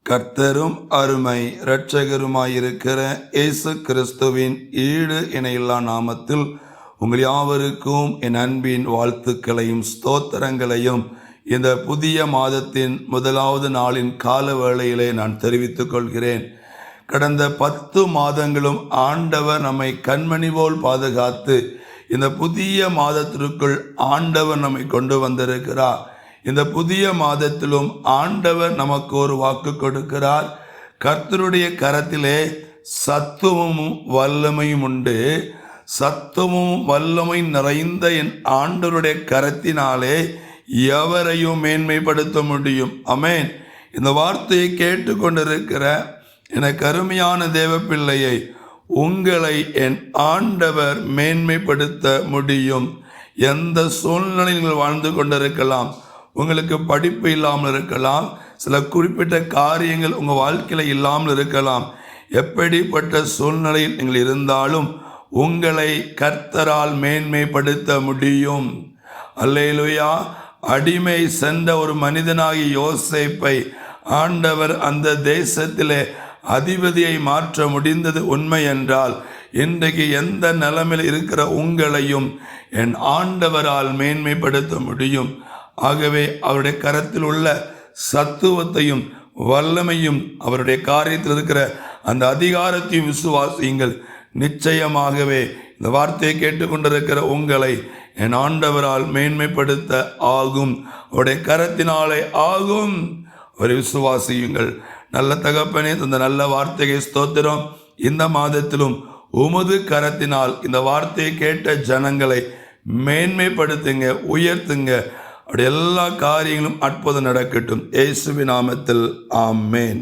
கர்த்தரும் அருமை இரட்சகருமாயிருக்கிற இயேசு கிறிஸ்துவின் ஈடு இணையில்லா நாமத்தில் உங்கள் யாவருக்கும் என் அன்பின் வாழ்த்துக்களையும் ஸ்தோத்திரங்களையும் இந்த புதிய மாதத்தின் முதலாவது நாளின் கால வேளையிலே நான் தெரிவித்துக் கொள்கிறேன். கடந்த 10 மாதங்களும் ஆண்டவர் நம்மை கண்மணி போல் பாதுகாத்து இந்த புதிய மாதத்திற்குள் ஆண்டவர் நம்மை கொண்டு வந்திருக்கிறார். இந்த புதிய மாதத்திலும் ஆண்டவர் நமக்கு ஒரு வாக்கு கொடுக்கிறார். கர்த்தருடைய கரத்திலே சத்துவமும் வல்லமையும் உண்டு. சத்துவமும் வல்லமை நிறைந்த என் ஆண்டவருடைய கரத்தினாலே எவரையும் மேன்மைப்படுத்த முடியும். ஆமென். இந்த வார்த்தையை கேட்டுக்கொண்டிருக்கிற எனக்கு அருமையான தேவ பிள்ளையை, உங்களை என் ஆண்டவர் மேன்மைப்படுத்த முடியும். எந்த சூழ்நிலையில் வாழ்ந்து கொண்டிருக்கலாம். உங்களுக்கு படிப்பு இல்லாமல் இருக்கலாம், சில குறிப்பிட்ட காரியங்கள் உங்கள் வாழ்க்கையில் இல்லாமல் இருக்கலாம். எப்படிப்பட்ட சூழ்நிலையில் நீங்கள் இருந்தாலும் உங்களை கர்த்தரால் மேன்மைப்படுத்த முடியும். அல்லேலூயா. அடிமை சென்ற ஒரு மனிதனாகிய யோசேப்பை ஆண்டவர் அந்த தேசத்திலே அதிபதியை மாற்ற முடிந்தது உண்மை என்றால், இன்றைக்கு எந்த நிலைமையில் இருக்கிற உங்களையும் என் ஆண்டவரால் மேன்மைப்படுத்த முடியும். ஆகவே அவருடைய கரத்தில் உள்ள சத்துவத்தையும் வல்லமையும் அவருடைய காரியத்தில் இருக்கிற அந்த அதிகாரத்தையும் விசுவாசியுங்கள். நிச்சயமாகவே இந்த வார்த்தையை கேட்டுக்கொண்டிருக்கிற உங்களை என் ஆண்டவரால் மேன்மைப்படுத்த ஆகும். அவருடைய கரத்தினாலே ஆகும். ஒரு விசுவாசியுங்கள். நல்ல தகப்பனே, இந்த நல்ல வார்த்தையை ஸ்தோத்திரம். இந்த மாதத்திலும் உமது கரத்தினால் இந்த வார்த்தையை கேட்ட ஜனங்களை மேன்மைப்படுத்துங்க, உயர்த்துங்க. அப்படி எல்லா காரியங்களும் அற்புதம் நடக்கட்டும். இயேசுவின் நாமத்தில் ஆமென்.